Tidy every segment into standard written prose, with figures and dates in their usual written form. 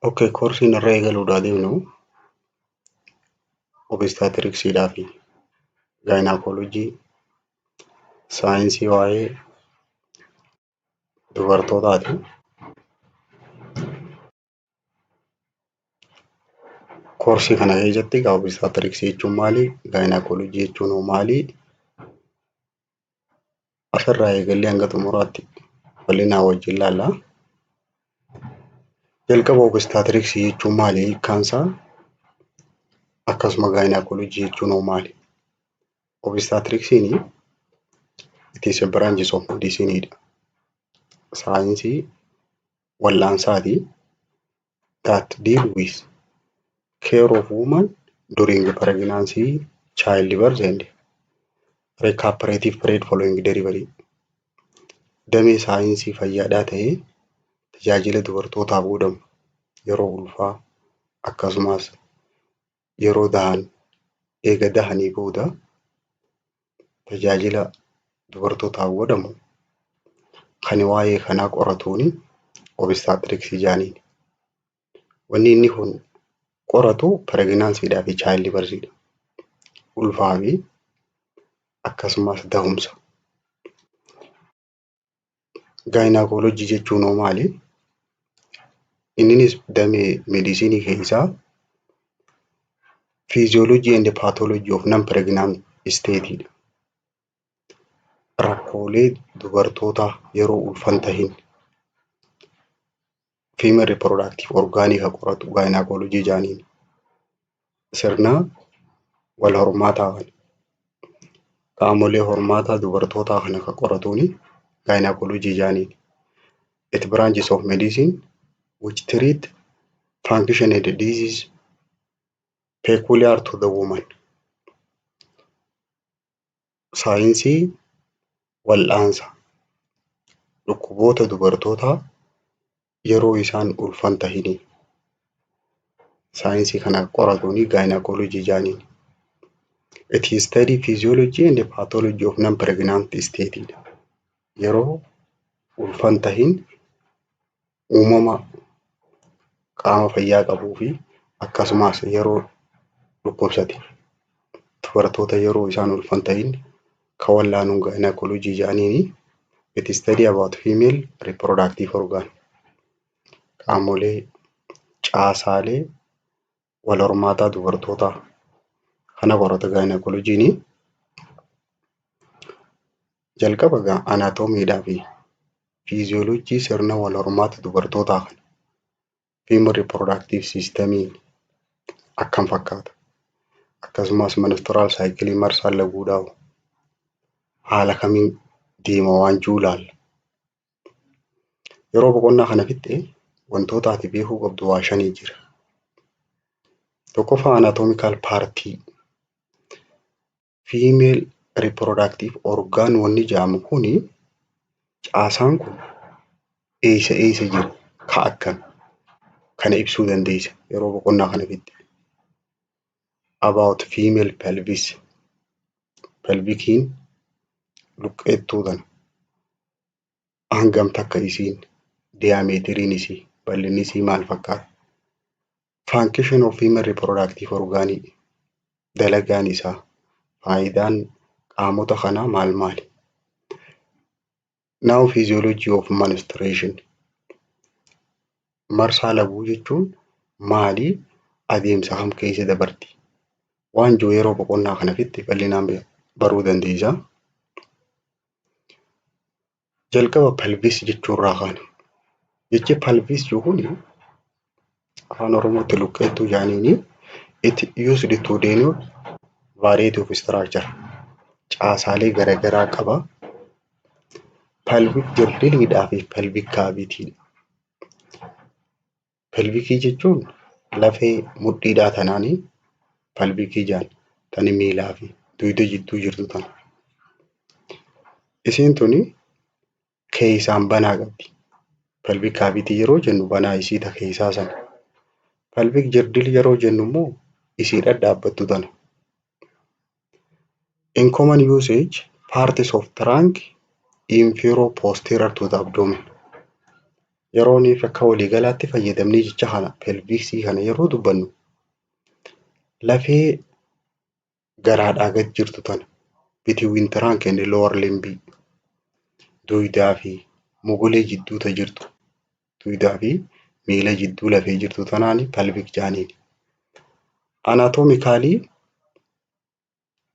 Okay, koorsiin irra eegaluudhaa deemnu obistaatriksiidhaa fi gaayinaakoolojii saayinsii waa'ee dubartootaati. Koorsii kana keessatti obistaatriksii jechuun maali? Gaayinaakoolojii jechuun maali? Asirraa eegallee hanga xumuraatti bal'inaan wajjin ilaalla. Jalqaba obistaatriksii jechuun maali? Hiikkaansaa akkasuma gaayinaakoolojii jechuun maali? Obistaatriksiin it is a branch of medicine dha. Saayinsii wal'aansaati that deal with care of woman during pregnancy, childbirth and recuperative period following delivery. Damee saayinsii fayyaadhaa ta'ee tajaajila dubartootaaf godhamu yeroo ulfaa akkasumas yeroo dahan eega dahanii booda tajaajila dubartootaaf godhamu kan waa'ee kanaa qoratuuni obistaatriksii jedhaniin. Wanni inni kun qoratu pireeginaansiidhaa fi chaayildibirziidha. Ulfaa fi akkasumas dahumsa. Gaayinaakoolojii jechuun maali? Innis damee meedisinii keessaa fiiziyoolojii and paatolojii of non-pregnant state dha. Rakkoolee dubartoota yeroo ulfan tahin female reproductive organii kan qoratu gaayinaakoolojii jedhaniin. Sirna wal hormaataa kana qaamolee hormaataa dubartootaa kana kan qoratuuni gaayinaakoolojii jedhaniin. It branches of medicine which treat function and disease peculiar to the woman. Saayinsii wal'aansa dhukkuboota dubartootaa yeroo isaan ulfan tahini saayinsii kana qoratuuni gaayinaakoolojii jedhaniin. It is study physiology and pathology of non-pregnant state dha. Yeroo ulfan tahin uumama qaama fayyaa qabuu fi akkasumas yeroo dhukkubsate dubartoota yeroo isaan ulfan tahin kan wallaanuun gaayinaakoolojii jedhaniini. It is study about female reproductive organ. Qaamolee caasaalee wal hormaataa dubartootaa kana qorata gaayinaakoolojiini. Jalqaba anaatoomiidhaa fi fiiziyoolojii sirna wal hormaata dubartootaa kana female reproductive systemiin akkam fakkaata akkasumas menstrual cycle marsaan laguudhaaf haala kamiin deema waan jiru ilaalla. Yeroo boqonnaa kana fixee wantoota ati beekuu qabdu waa 5 jira. Tokkoffaa anatomical party female reproductive organ wanni jedhamu kuni caasaan kun eessa jira ka akkam kana ibsuu dandeessa yeroo boqonnaa kana fixee. About female pelvis pelvikiin luqqeettuu tana hangam takka isiin diyameetiriin isii bal'inni isii maal fakkaata. Function of female reproductive organii dalagaan isaa faayidaan qaamota kanaa maali? Now physiology of menstruation marsaa laguu jechuun maali? Adeemsa kam keessa dabarti? Waan jiru yeroo boqonnaa kana fixee bal'inaan baruu dandeessa. Jalqaba pelvis jechuurraa kaana. Jechi pelvis jechuun afaan Oromootti luqqeettuu jedhaniini. It used to denote variety of structure. Caasaalee garaagaraa qaba. Pelvic girdiliidhaa fi pelvic cavity. Pelvikii jechuun lafee mudhiidhaa tanaani pelvikii jedhan tani miilaa fi dugda jidduu jirtu tana. Isiin tuni keessaan banaa qabdi. Pelvic cavity yeroo jennu banaa isii ta keessaa sana. Pelvic girdil yeroo jennu immoo isii dhadhaabbattu tana. In common usage, parts of trunk inferior posterior to the abdomen. Yerooniif akka waliigalaatti fayyadamnee jecha kana pelviksii kana yeroo dubbannu lafee garaadhaa gad jirtu tana between trunk and lower limb duudaa fi mogolee jidduuta jirtu duudaa fi miila jidduu lafee jirtu tanaan pelvic jaaniin. Anaatomikaalii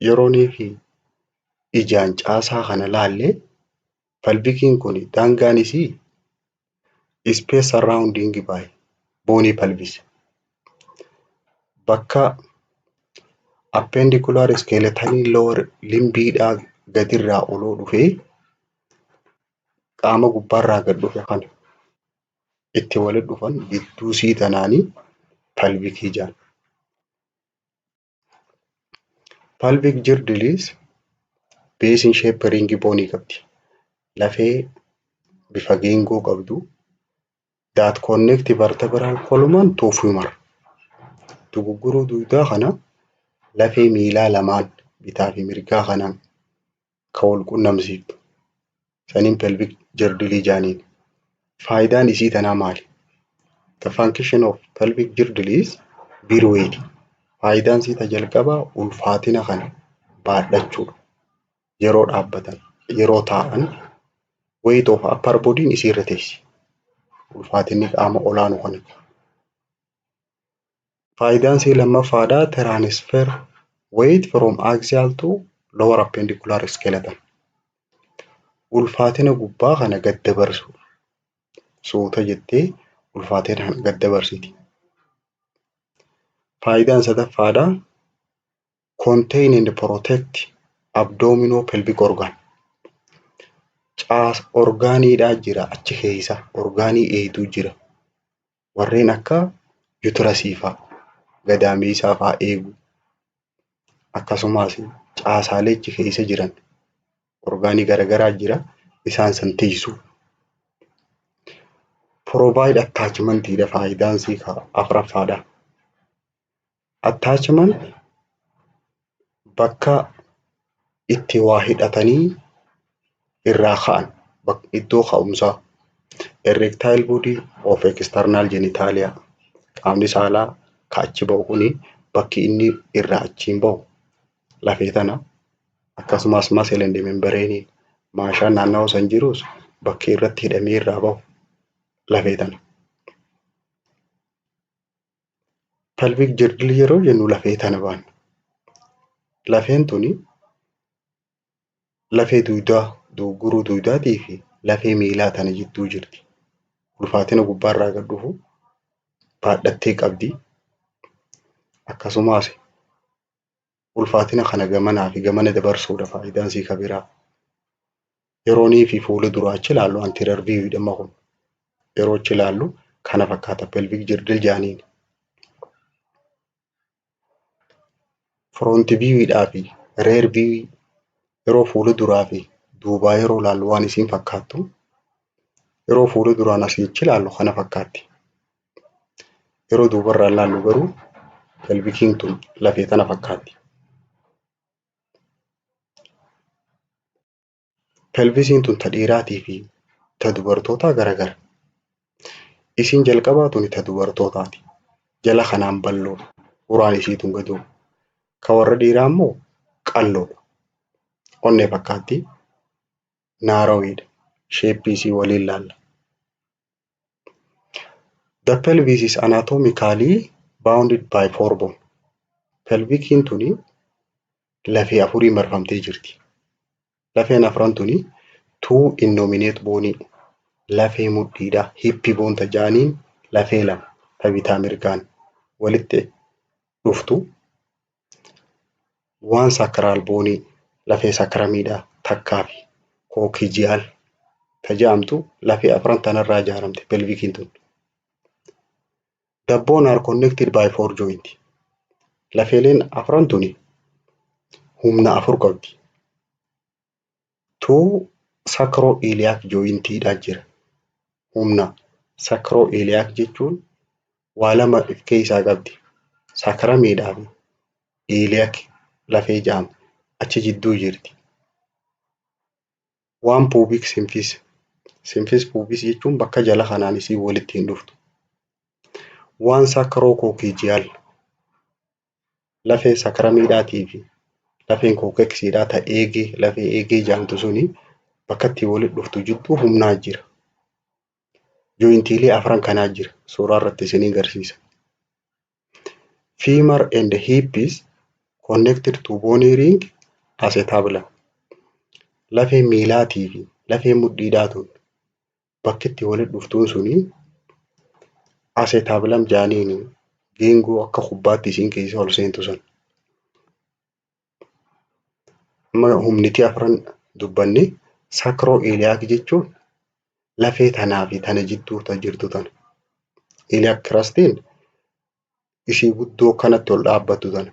yeroonii fi ijaan caasaa kana laallee pelvikiin kun daangaan isii space surrounding by bony pelvis bakka appendicular skeletal lower limbiidhaa gadirraa oloo dhufee qaama gubbaarraa gad dhufe kana itti walitti dhufan gidduu sii tanaanii pelvikii jaan. Pelvic girdles base shape ring bone qabdi. Lafee bifa geengoo qabdu that connect vertebral column to femur. Dugugguruu duudaa kana lafee miilaa lamaan bitaa fi mirgaa kanaan kan wal qunnamsiiftu saniin pelvic girdle jaaniin. Faayidaan isii tanaa maali? The function of pelvic girdle is bear weight. Faayidaan isii jalqabaa ulfaatina kana baadhachuudha. Yeroo dhaabbatan, yeroo taa'an weight of upper body isii irra teessi. Ulfaatinni qaama olaanu kana. Faayidaan isii lammaffaadhaa transfer weight from axial to lower appendicular skeleton. Ulfaatina gubbaa kana gad dabarsu. Suuta jettee ulfaatina kana gad dabarsiti. Faayidaan sadaffaadhaa contain and protect abdominopelvic organ. Orgaaniidhaa jira achi keessa orgaanii eeyituu jira. Warreen akka uterusii fa'aa gadaameessaa fa'aa eegu akkasumas caasaalee achi keessa jiran orgaanii garagaraa jira isaan san tiisu. Provide attachment dha faayidaan isii afuraffaadha. Attachment bakka itti waa hidhatanii irraa ka'an iddoo ka'umsaa erectile body of external genitalia qaamni saalaa ka achi ba'u kuni bakki inni irraa achiin ba'u lafee tana akkasumas muscle and membrane maashaan naannawaa san jirus bakki irratti hidhamee irraa ba'u lafee tana. Pelvic girdle yeroo jennu lafee tana baanu. Lafeen tuni lafee duudaa duuguruu duudaatii fi lafee miilaa tana jidduu jirti. Ulfaatina gubbaarraa gad dhufu baadhattee qabdi. Akkasumas ulfaatina kana gamanaa fi gamana dabarsuudha faayidaan isii kabiraa. Yeroonii fi fuula duraa achi ilaallu anterior view jedhama kun. Yeroo achi ilaallu kana fakkaata pelvic girdle jaaniin. Front view dhaa fi rear view yeroo fuula duraa fi duubaa yeroo ilaallu waan isiin fakkaattu yeroo fuula duraan asii achi ilaallu kana fakkaatti. Yeroo duubarraa ilaallu garuu pelvikiin tun lafee tana fakkaatti. Pelvisiin tun ta dhiiraatii fi ta dubartootaa garagara. Isiin jalqabaa tuni ta dubartootaati. Jala kanaan bal'oodha. Uraan isii tun gadoo. Ka warra dhiiraa immoo qal'oodha. Onnee fakkaatti naaroowiidha. Sheeppii isii waliin laalla. The pelvis is anatomically bounded by 4 bones. Pelvikiin tuni lafee afurii marfamtee jirti. Lafeen afran tuni 2 innominate bone lafee mudhiidha. Hippi boonta jaaniin lafee lama ta bitaa mirgaan walitti dhuftu. Waan sacral bone lafee sakramiidha takkaa fi coccygeal ta jedhamtu lafee afran tanarraa ijaaramte pelvikiin tun. The bones are connected by 4 joints. Lafeeleen afran tuni humna afur qabdi. 2 sacroiliac jointidha jira. Humna sacroiliac jechuun waa lama of keessaa qabdi. Sakramiidhaa fi iliac lafee jedhamu achi jidduu jirti. One pubic symphysis Simfis puubis jechuun bakka jala kanaan isii walitti hin dhuftu. Waan saakirookookijiyal lafee sakaramiidhaatii fi lafeen kookeksiidhaa ta eegee lafee eegee jaamtu suni bakka itti walitti dhuftu jidduu humnaa jira. Jooyintiilee afran kanaa jira. Suuraa irratti isinii agarsiisa. Femur and hip is connected to bony ring acetabulum. Lafee miilaatii fi lafee mudhiidhaatuun bakki itti walitti dhuftuun suni acetabulum jaaniini geengoo akka kubbaatti isiin keessa ol seentu san. Amma humnitii afran dubbanne sacroiliac jechuun lafee tanaa fi tana jidduu jirtu tana. Iliac crustiin ishii guddoo kanatti ol dhaabbattu tana.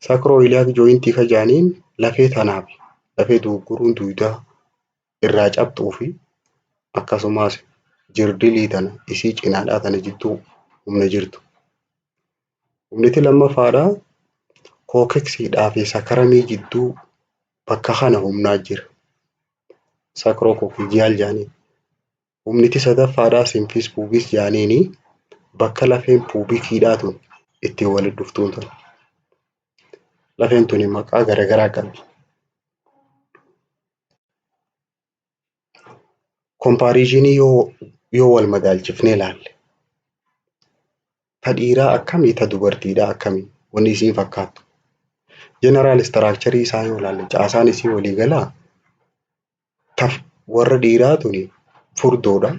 Sacroiliac jointii ka jaaniin lafee tanaa fi lafee dugugguruun duudaa irraa cabxuu fi akkasumas jirdilii tana isii cinaadhaa tana jidduu humna jirtu. Humniti lammaffaadhaa kookeksiidhaa fi sakaramii jidduu bakka kana humnaa jira. Saakirookookijiyal jaaniin. Humniti sadaffaadhaa simfis puubis jaaniini bakka lafeen puubikiidhaatuun itti walitti dhuftuun tana. Lafeen tuni maqaa garagaraa qabdi. Kompaariizhinii yoo wal madaalchifnee ilaalle ta dhiiraa akkamii ta dubartiidhaa akkamii wanni isiin fakkaattu. Jeneraal istiraakcharii isaa yoo ilaalle caasaan isii waliigalaa warra dhiiraa tuni furdoodha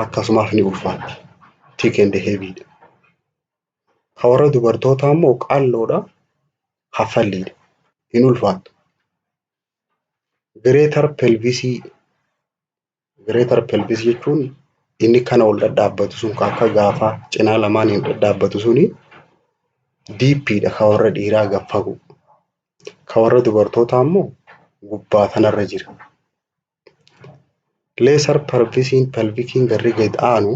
akkasumas ni ulfaatti. Thick and heavy'dha. Ka warra dubartootaa immoo qal'oodha haffalliidha. Hin ulfaattu. Greater pelvis jechuun inni kana ol dhadhaabbatu sun akka gaafaa cinaa lamaan hin dhadhaabbatu suni diippiidha ka warra dhiiraa gad fagoo. Ka warra dubartootaa immoo gubbaa tanarra jira. Lesser pelvikiin garri gad aanu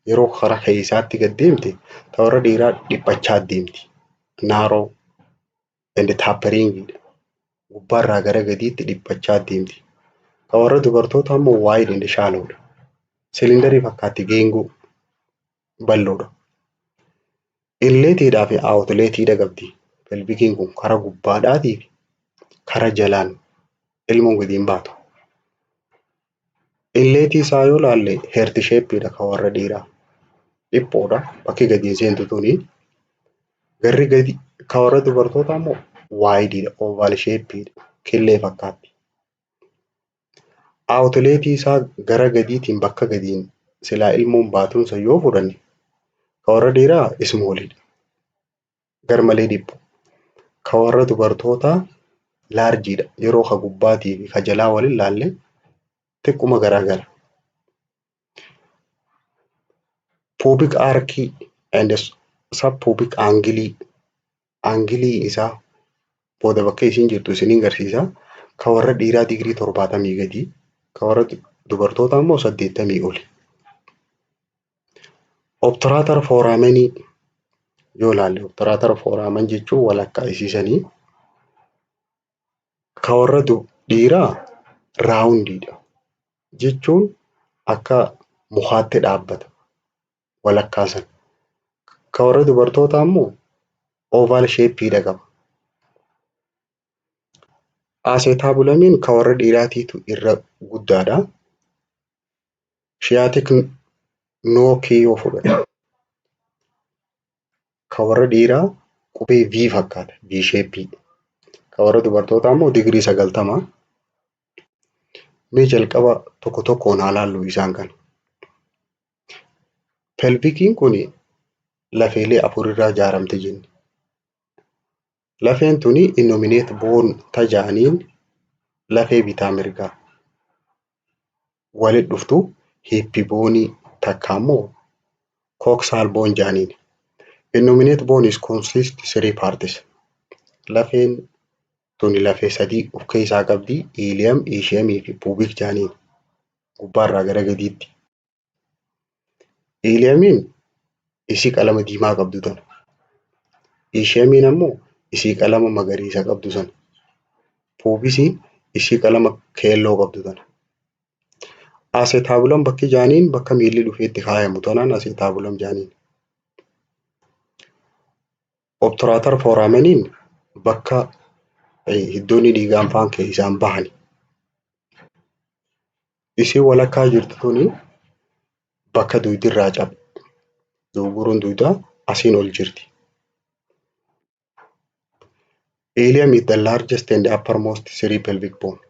yeroo karaa keessaatti gad deemte ta warra dhiiraa dhiphachaa deemti. Narrow and tapering gubbaarraa gara gadiitti dhiphachaa deemti. Ka warra dubartootaa immoo wide and shallow'dha. Silindarii fakkaatti geengoo bal'oodha. Inleetiidhaa fi outleetiidha qabdi. Pelvikiin kun karaa gubbaadhaatii fi karaa jalaan ilmoon gadi hin baatu. Inleetii isaa yoo ilaalle heart shape'dha ka warra dhiiraa. Dhiphoodha bakki gadi hin seentu tuni. Garri gadi ka warra dubartootaa immoo wide'dha oval shape'dha killee fakkaatti. Outleetii isaa gara gadiitiin bakka gadiin silaa ilmoon baatuun san yoo fudhanne ka warra dhiiraa small'dha. Garmalee dhiphu. Ka warra dubartootaa large'dha. Yeroo ka gubbaatii fi ka jalaa wal ilaalle xiqquma garaagara. Pubic arc and subpubic angilii isaa booda bakka isiin jirtu isiniin agarsiisa. Ka warra dhiiraa digirii 70 gadi. Ka warra dubartootaa immoo 80 oli. Obturator foramanii yoo ilaalle obturator foraman jechuun walakkaa isiisanii. Ka warra dhiiraa raawundiidha jechuun akka mukaatti dhaabbata walakkaa san. Ka warra dubartootaa immoo oval shape'dha qaba. Acetabulamiin ka warra dhiiraatiitu irra guddaadha. Sciatic nookii yoo fudhate ka warra dhiiraa qubee V fakkaata. V shape. Ka warra dubartootaa immoo digirii 90. Mee jalqaba tokko tokkoon haa laallu isaan kana. Pelvikiin kun lafeelee afur irraa ijaaramte jenni. Lafeen tuni innominate bone tajaaniin lafee bitaa mirgaa walitti dhuftu hippi boonii takka immoo coxal bone jaaniin. Innominate bone is consist 3 parts. Lafeen tuni lafee sadii of keessaa qabdi. Ilium, ischium fi pubic jaaniin gubbaarraa gara gadiitti. Iliumiin isii qalama diimaa qabdu tana. Ischiumiin ammoo isii qalama magariisa qabdu sana. Pubisiin isii qalama keelloo qabdu tana. Acetabulum bakki jaaniin bakka miilli dhufee itti kaayamu tanaan acetabulum jaaniin. Obturator forameniin bakka hiddoonni dhiigaan faan keessaan bahan. Isiin walakkaa jirtu tuni bakka duydirraa cabe. Duuguruun duydaa asiin ol jirti. Ilium is the largest and uppermost three pelvic bone.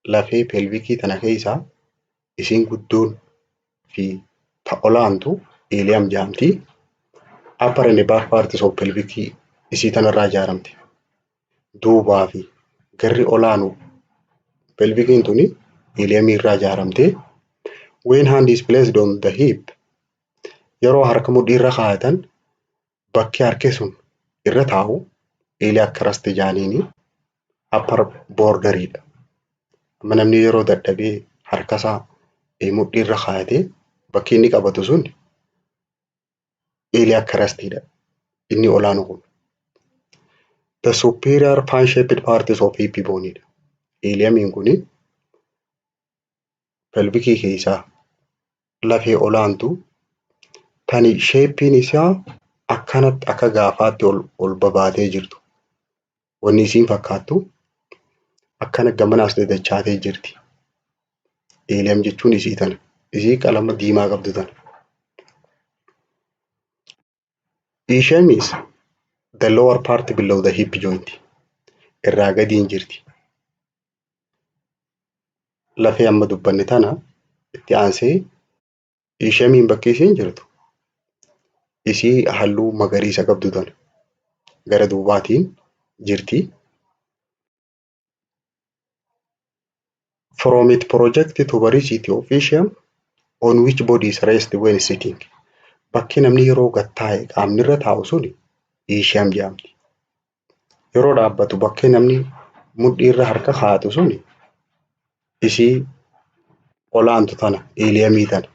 Lafee pelvikii tana keessaa isiin guddoon fi ta olaantu ilium jaamti. Upper and back parts of pelvikii isii tanarraa ijaaramte. Duubaa fi garri olaanu pelvikiin tuni ilium irraa ijaaramte. When hand is placed on the hip, yeroo harka mudhii irra kaayatan bakki harki sun irra taa'u iliac crest jaaniini upper borderidha. Amma namni yeroo dadhabee harkasaa mudhii irra kaayatee bakki inni qabatu sun iliac crestidha. Inni olaanu kun. The superior fan-shaped parts of hip boneidha. Iliumiin kuni pelvikii keessaa lafee olaantu tani sheeppiin isaa akkanatti akka gaafaatti ol babaatee jirtu. Wanni isiin fakkaattu akkana gamanaas dadachaatee jirti. Ilium jechuun isii tana. Isii qalama diimaa qabdu tana. Ishium is the lower part below the hip joint. Irraa gadiin jirti. Lafee amma dubbanne tana itti aansee ishiumiin bakki isiin jirtu isii halluu magariisa qabdu tana. Gara duubaatiin jirti. From it projected tuberosity of ischium on which bodies rest when sitting. Bakki namni yeroo gad taa'e qaamni irra taa'u suni ischium jedhamti. Yeroo dhaabbatu bakki namni mudhii irra harka kaa'atu suni isii olaantu tana iliumii tana.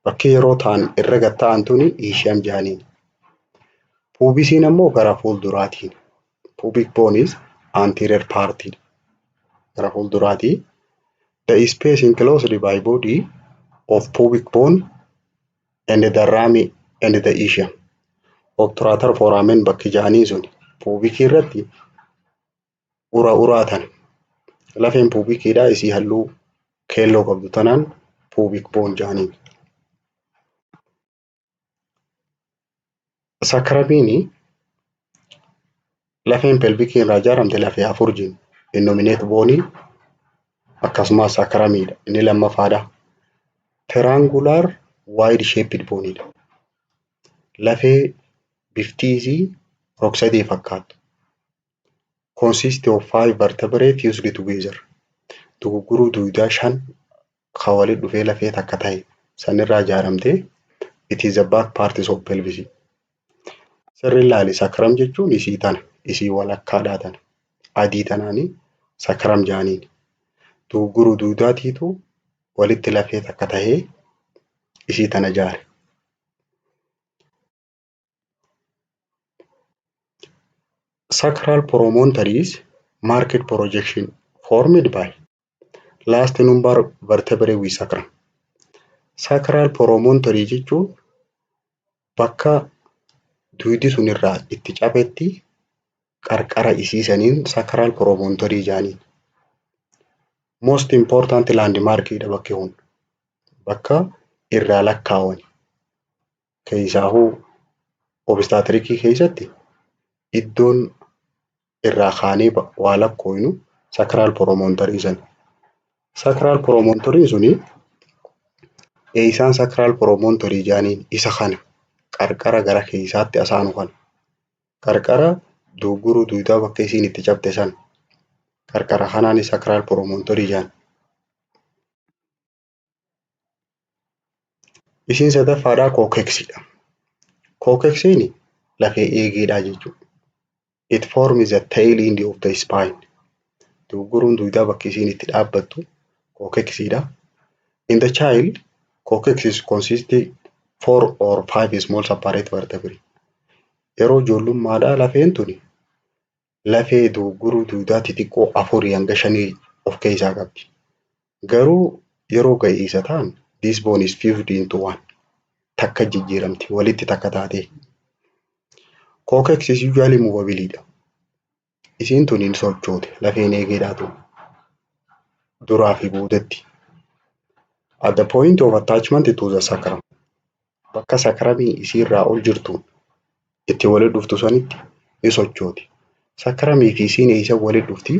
Bakki yeroo ta'an irra gad taa'an tuni ischium jedhaniin. Pubisiin ammoo gara fuulduraatiin. Pubic bone is anterior part. Gara fuulduraatii. The space enclosed by body of pubic bone and the rami and the ischium. Obturator foramen bakki jaanii sun pubikii irratti uraatan. Lafeen pubikiidhaa isii halluu keelloo qabdu tanaan pubic bone jaaniin. Sacramiini lafeen pelvikii irraa ijaaramte lafee afur jiru. Innominate boonii akkasumas sacramiidha. Inni lammaffaadha. Triangular wide shaped boneidha. Lafee bifti isii rog-sadee fakkaattu. Consist of 5 vertebrae fused together. Dugugguruu duydaa 5 kan walitti dhufee lafee takka ta'e sanirraa ijaaramte. It is the back parts of pelvis. Sirri ilaali sacrum jechuun isii tana. Isii walakkaadhaa tana. Adii tanaani sacrum jaaniin. Dugugguruu duydaatiitu walitti lafee takka ta'ee isii tana ijaare. Sacral promontories marked projection formed by last number vertebrae with sacrum. Sacral promontory jechuun bakka duydi sun irraa itti cabetti qarqara isiisaniin sacral promontory jaaniin. Most important landmarkidha bakki kun. Bakka irraa lakkaawwan. Keessaahuu obstatrikii keessatti iddoon irraa kaanee waa lakkooynu sacral promontory san. Sacral promontory suni eeysaan sacral promontory jaaniin isa kana qarqara gara keessaatti asaanu kana. Qarqara dugugguruu duydaa bakka isiin itti cabte san. Qarqara kanaan sacral promontory jaan. Isiin sadaffaadhaa coccyxidha. Coccyxiin lafee eegeedhaa jechuudha. It forms the tail end of the spine. Dugugguruun duydaa bakki isiin itti dhaabbattu coccyxidha. In the child, coccyx consists 4 or 5 small separate vertebrae. Yeroo ijoollummaadhaa lafeen tuni lafee dugugguruu duydaa xixiqqoo 4 hanga 5 of keessaa qabdi. Garuu yeroo ga'iisa ta'an this bone is fused into one. Takka jijjiiramti walitti takka taatee. Coccyx is usually movable dha. Isiin tun hin sochoote lafeen eegeedhaatu duraa fi boodatti. At the point of attachment to the sacrum. Bakka sakramii isiirraa ol jirtuun itti walitti dhuftu sanitti ni sochooti. Sakramii fi isiin eessa walitti dhufti?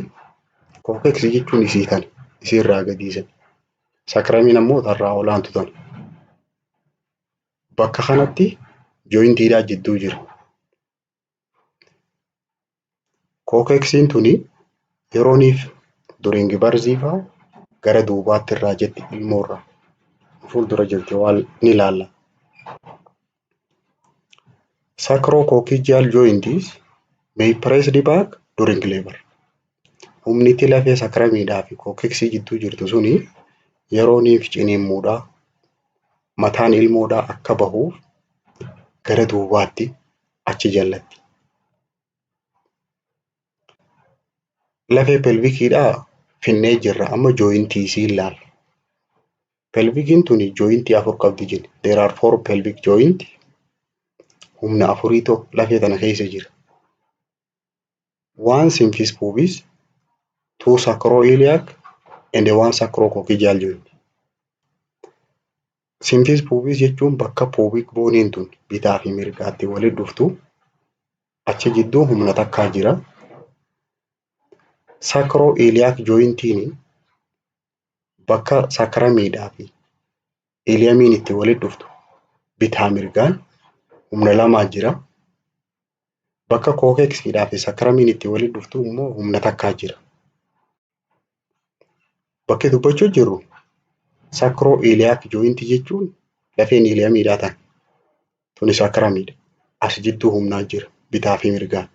Coccyx jechuun isii kana isiirraa gadiisan. Sakramiin ammoo tarraa olaantu tana. Bakka kanatti jointiidhaa jidduu jira. Coccyxiin tuni yerooniif during birth fa'aa gara duubaatti irraa jetti ilmoorraa. Fuuldura jirti waan ni ilaalla. Sacrococcygeal joints may press the back during labor. Humniti lafee sakramiidhaa fi coccyxii jidduu jirtu suni yerooniif ciniinsuudhaa mataan ilmoodhaa akka bahuuf gara duubaatti achi jallatti. Lafee pelvikiidhaa finnee jirra amma jointii isii ilaalla. Pelvikiin tuni jointii 4 qabdi jenna. There are 4 pelvic joint. Humna 4 lafee tana keessa jira. One symphysis pubis, 2 sacroiliac and 1 sacrococcygeal joint. Symphysis pubis jechuun bakka pubic boniin tun bitaa fi mirgaatti walitti dhuftu achi jidduu humna takkaa jira. Sacroiliac jointiin bakka sakramiidhaa fi iliamiin itti walitti dhuftu bitaa mirgaan humna 2 jira. Bakka coccyxiidhaa fi sakramiin itti walitti dhuftu immoo humna takkaa jira. Bakki dubbachuu jiru sacroiliac joint jechuun lafeen iliamiidhaa tan tuni sakramiidha. As jidduu humnaa jira bitaa fi mirgaan.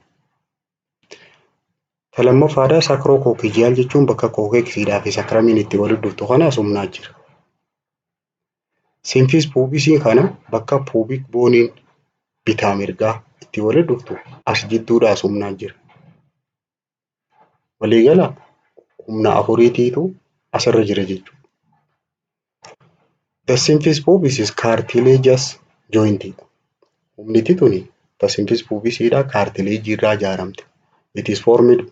Lammaffaa sacrococcygeal jechuun bakka coccyxiidhaa fi sakramiin itti walitti dhuftu kanaas humnaa jira. Symphysis pubisii kana bakka pubic boniin bitaa mirgaa itti walitti dhuftu as jidduudhaas humnaa jira. Waliigala humna 4tu asirra jira jechuudha. The symphysis pubis is cartilaginous joint. Humniti tuni the symphysis pubisiidhaa cartilage irraa ijaaramte. It is formed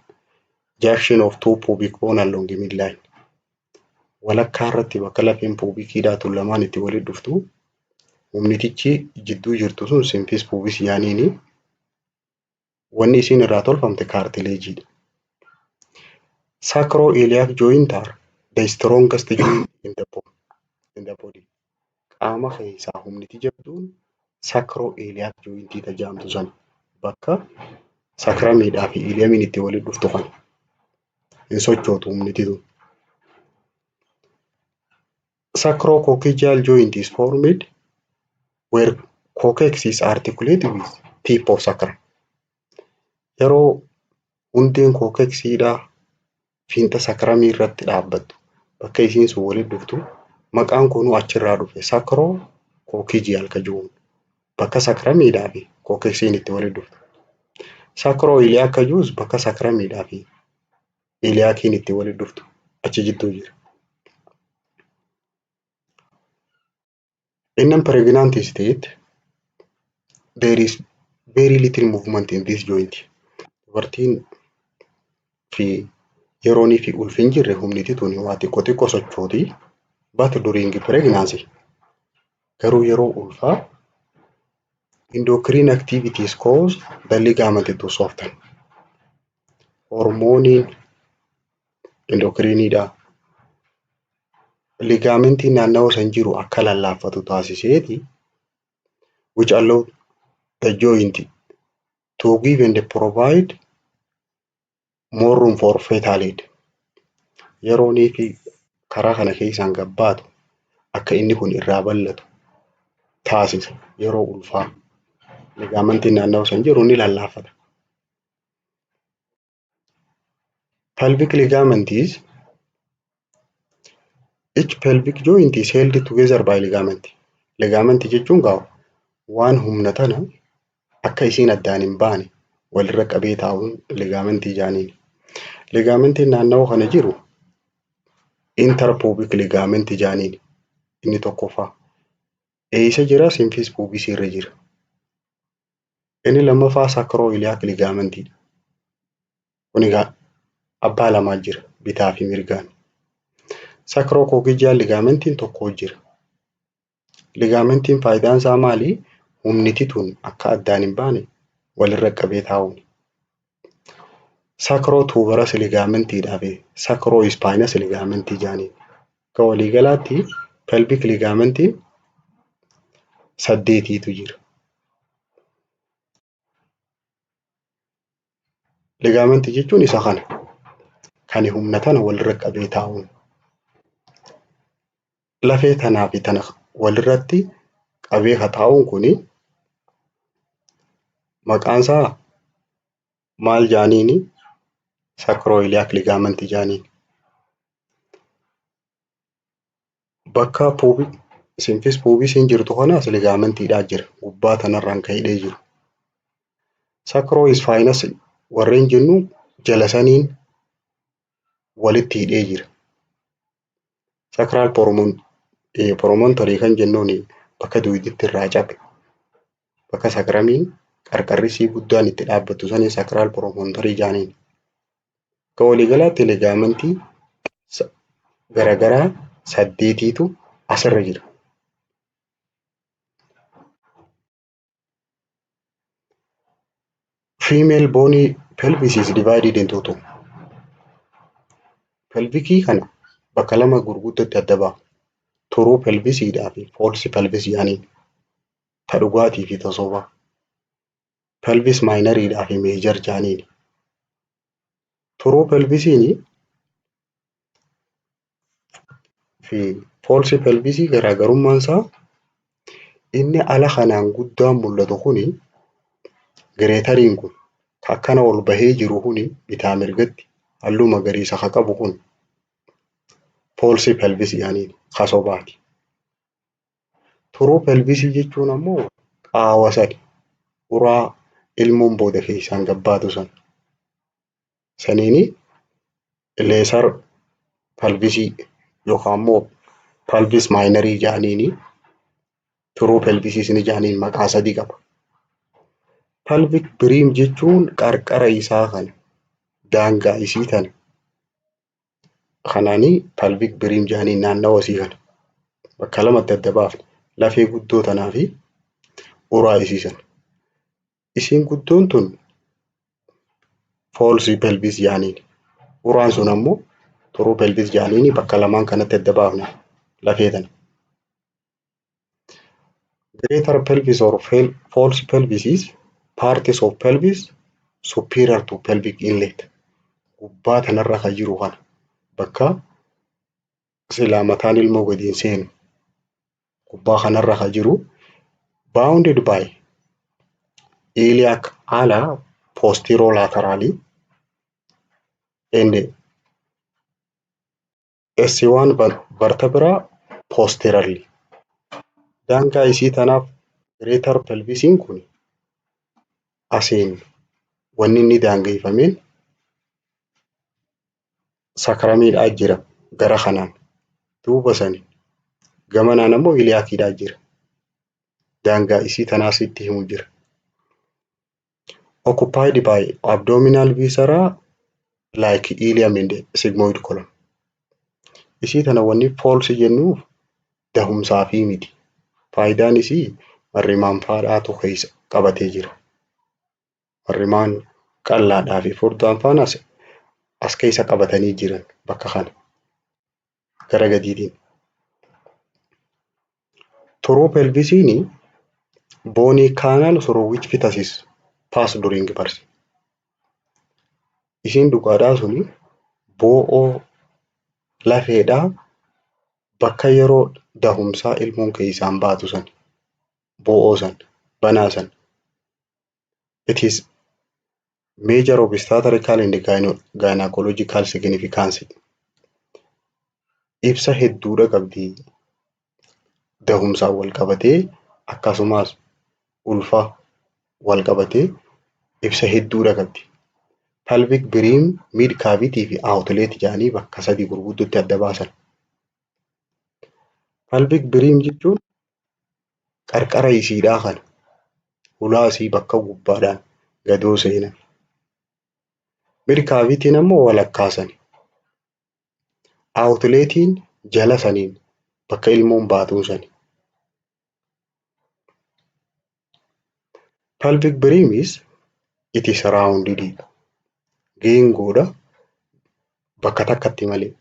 junction of 2 pubic bone along the midline. Walakkaa irratti bakka lafeen pubikiidhaa tun lamaan itti walitti dhuftu humnitichi jidduu jirtu sun symphysis pubis yaaniini wanni isiin irraa tolfamte cartilageidha. Sacroiliac joint are the strongest joint in the body. Qaama keessaa humniti jabduun sacroiliac jointii tajaamtu sana bakka sakramiidhaa fi iliamiin itti walitti dhuftu kana hin sochootu humniti tun. Sacrococcygeal joint is formed where coccyx is articulated with tip of sacrum. Yeroo hundeen coccyxiidhaa fiinta sakramii irratti dhaabbattu bakka isiin sun walitti dhuftu maqaan kunuu achirraa dhufe sacrococcygeal ka jiruun bakka sakramiidhaa fi coccyxiin itti walitti dhuftu. Sacroiliac ka jirus bakka sakramiidhaa fi iliaakiin itti walitti dhuftu achi jidduu jira. In a pregnant state, there is very little movement in this joint. Dubartiin fi yeroonii fi ulfin jirre humniti tuni waa xiqqoo sochooti. But during pregnancy, garuu yeroo ulfaa endocrine activities cause the ligament to soften. Hormooniin endocrineidha. Ligamentiin naannawaa san jiru akka lallaaffatu taasiseeti which allow the joint to give and provide more room for fetal head. Yeroonii fi karaa kana keessaan gabbaatu akka inni kun irraa bal'atu taasisa yeroo ulfaa. Ligamentiin naannawaa san jiru ni lallaaffata. Pelvic ligament is each pelvic joint is held together by ligament. Ligament jechuun gaafa waan humna tana akka isiin addaan hin baane walirra qabee taa'uun ligamentii jaaniin. Ligamentiin naannawaa kana jiru interpubic ligament jaaniin inni tokkoffaa. Eessa jira? Symphysis pubis irra jira. Inni lammaffaa sacroiliac ligamentidha. Kun egaa abbaa lamaa jira, bitaa fi mirgaan. Sacrococcygeal ligamentiin tokko jira. Ligamentiin faayidaan isaa maali? Humniti tun akka addaan hin baane walirra qabee taa'uun. Sacrotuberous ligamentidhaa fi sacrospinous ligamentii jaaniin. Akka waliigalaatti pelvic ligamentiin 8tu jira. Ligamentii jechuun isa kana. Kan humna tana walirra qabee taa'uun. Lafee tanaa fi tana walirratti qabee taa'uun kuni maqaan isaa maal jaaniini? Sacroiliac ligamentii jaaniin. Bakka symphysis pubisiin jirtu kanas ligamentiidhaa jira. Gubbaa tanarraan ka'ee jiru. Sacrospinous warreen jennu jala saniin walitti hidhee jira. Sacral promontory kan jennuun bakka duuditti irraa cabe. Bakka sakramiin qarqarrisii guddaan itti dhaabbatu sanii sacral promontory jaaniin. Akka waliigalaatti ligamentii garaagaraa 8tu asirra jira. Female bony pelvis is divided into two. Pelvikii kana bakka lama gurguddootti adda ba'a. True pelvisiidhaa fi false pelvis jaaniin. Ta dhugaatii fi ta sobaa. Pelvis minoriidhaa fi major jaaniin. True pelvisiin fi false pelvisii garaagarummaan isaa inni ala kanaan guddaan mul'atu kuni greetariin kun akkana ol bahee jiru kuni bitaa mirgatti halluu magariisa ka qabu kun false pelvis jaaniin ka sobaati. True pelvisii jechuun ammoo qaawa sadi uraa ilmoon booda keessaan gabbaatu san. Saniini lesser pelvisii yookaan ammoo pelvis minorii jaaniini true pelvisis ni jaaniin maqaa sadii qaba. Pelvic brim jechuun qarqara isaa kana daangaa isii tana. Kanaani pelvic brim jaaniin naannawa isii kana. Bakka lamatti adda baafna. Lafee guddoo tanaa fi uraa isii sana. Isiin guddoon tun false pelvis jaaniin. Uraan sun ammoo true pelvis jaaniini bakka lamaan kanatti adda baafna lafee tana. Greater pelvis or false pelvis is parts of pelvis superior to pelvic inlet. Gubbaa tanarra kan jiru kana bakka silaa mataan ilmoo gadi hin seenu. Gubbaa kanarra kan jiru bounded by iliac ala posterolaterally and S1 vertebra posteriorly. Daangaa isii tanaaf greater pelvisiin kun asiin wanni inni daangeffameen sakramiidhaa jira gara kanaan. Duuba sani gamanaan ammoo iliaakiidhaa jira. Daangaa isii tanaas itti himu jira. Occupied by abdominal viscera like ilium and sigmoid column. Isii tana wanni false jennuuf dahumsaa fi miti. Faayidaan isii marrimaan faadhaatu keessa qabatee jira. Marrimaan qal'aadhaa fi furdaan faanas as keessa qabatanii jiran bakka kana gara gadiitiin. True pelvisiin bony canal through which fetuses pass during birth. Isiin dhugaadhaa suni bo'oo lafeedhaa bakka yeroo dahumsaa ilmoon keessaan baatu san bo'oo san banaa san. It is major obstetrical and gynecological significance. Ibsa hedduudha qabdi. Dahumsaan wal qabatee akkasumas ulfa wal qabatee ibsa hedduudha qabdi. Pelvic brim mid cavity fi outlet jaanii bakka sadii gurguddootti adda baasan. Pelvic brim jechuun qarqara isiidhaa kana hulaa isii bakka gubbaadhaan gadoo seenan. Mid cavity ammoo walakkaa sani. Outletiin jala saniin bakka ilmoon baatuun sani. Pelvic brim it is rounded. Geengoodha bakka takkatti malee.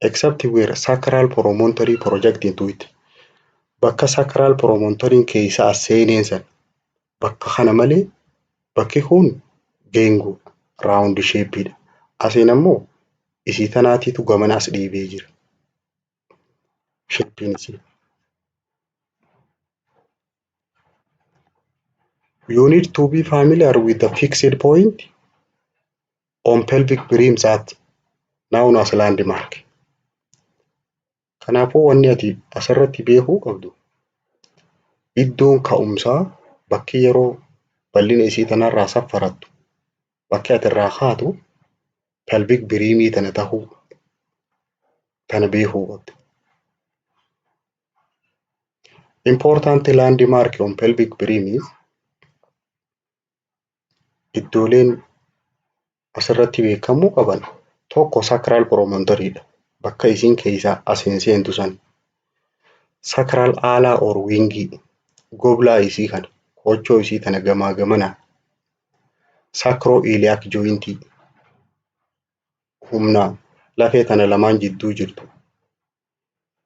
Except where sacral promontory project into it. Bakka sacral promontory keessa as seeneen san bakka kana malee bakki kun geengoo round shapeedha. Asiin ammoo isii tanaatiitu gamana as dhiibee jira. Shapein isii. You need to be familiar with the fixed point on pelvic brim that known as landmark. Kanaafuu wanni ati asirratti beekuu qabdu iddoon ka'umsaa bakki yeroo bal'ina isii tanarraa saffarattu bakki ati irraa kaatu pelvic brimii tana tahuu tana beekuu qabdu. Important landmark on pelvic brim iddooleen asirratti beekamuu qaban tokko sacral promontoryidha. Bakka isiin keessaa asiin seentu san. Sacral ala or wingii goblaa isii kana qochoo isii tana gamaa gamana. Sacroiliac jointii humna lafee tana lamaan jidduu jirtu.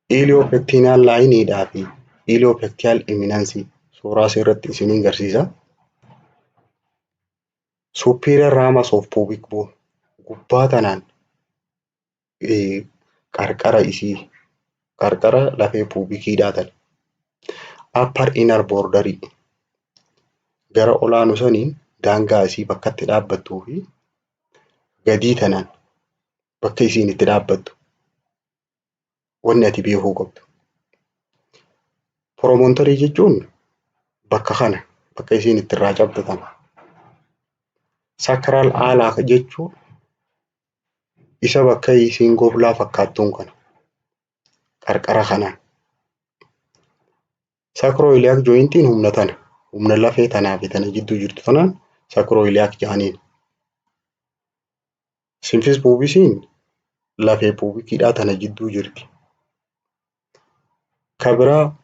Iliopectineal lineidhaa fi iliopectial eminence suuraa asirratti isiniin agarsiisa. Superior ramus of pubic bone gubbaa tanaan qarqara isii qarqara lafee pubikiidhaa tana. Upper inner borderii gara olaanu saniin daangaa isii bakka itti dhaabbattuu fi gadii tanaan bakka isiin itti dhaabbattu wanni ati beekuu qabdu. Promontorii jechuun bakka kana bakka isiin itti irraa cabdatan. Sacral alaa jechuun isa bakka isiin goblaa fakkaattuun kana qarqara kanaan. Sacroiliac jointiin humna tana humna lafee tanaa fi tana jidduu jirtu tanaan sacroiliac jedhaniin. Symphysis pubisiin lafee pubikiidhaa tana jidduu jirti. Ka biraa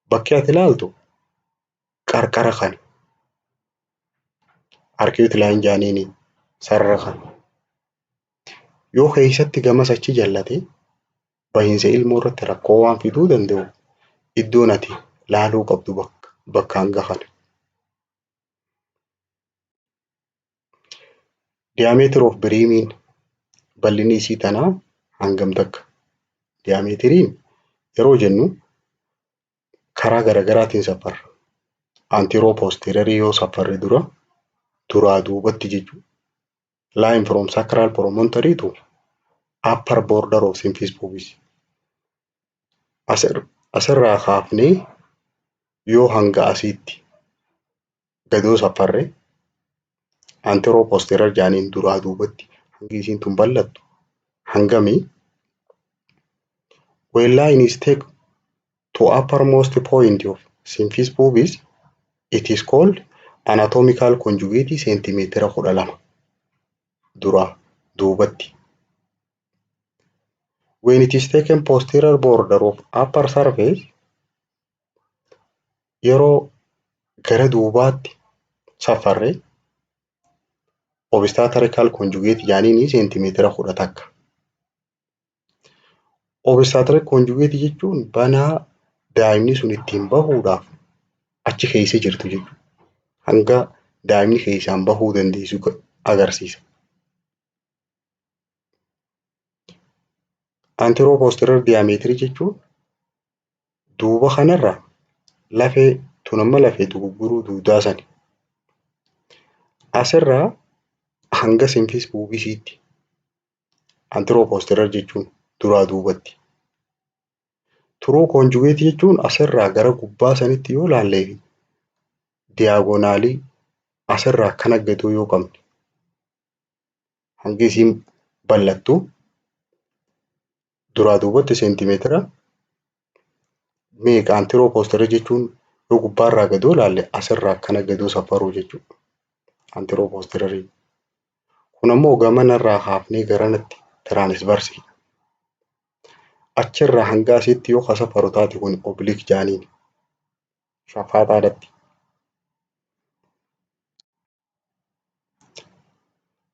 bakki ati ilaaltu qarqara kana arcuate line jedhaniini sarara kana. Yoo keessatti gamas achi jallate bahiinsa ilmoo irratti rakkoo waan fiduu danda'u iddoon ati laaluu qabdu bakkaan gahan. Diameter of brimiin bal'inni isii tanaa hangam takka. Diametiriin yeroo jennu karaa garagaraatiin saffarra. Antiroo posterior yoo saffarre duraa duubatti jechuudha. Line from sacral promontory to upper border of symphysis pubis. Asirraa kaafnee yoo hanga asiitti gadoo saffarre antiroo posterior jedhaniin duraa duubatti hangi isiin tun bal'attu hangamii. When line is taken to uppermost point of symphysis pubis, it is called anatomical conjugate centimeter 12 duraa duubatti. When it is taken posterior border of upper surface, yeroo gara duubaatti saffarre obstetrical conjugate jedhaniini centimeter 10 takka. Obstetric conjugate jechuun banaa daa'imni sun ittiin bahuudhaaf achi keessa jirtu jechuudha. Hanga daa'imni keessaan bahuu dandeessu agarsiisa. Antiroo posterior diameter jechuun duuba kanarra lafee tunamma lafee dugugguruu duudaa sani. Asirraa hanga symphysis pubisiitti antiroo posterior jechuun duraa duubatti. True conjugate jechuun asirraa gara gubbaa sanitti yoo laallee diagonaalii asirraa kana gadoo yoo qabne hangi isiin bal'attu duraa duubatti seentimeetira meeqa antiroo poosterii jechuun yoo gubbaarraa gadoo ilaalle asirraa akkana gadoo safaruu jechuudha. Antiroo poosterii. Kun ammoo gamanarraa haafnee garanatti tiraanisvarsii. Achirraa hanga asitti yoo safaru taate kun obliik jaaniin. Shafaaxaadhatti.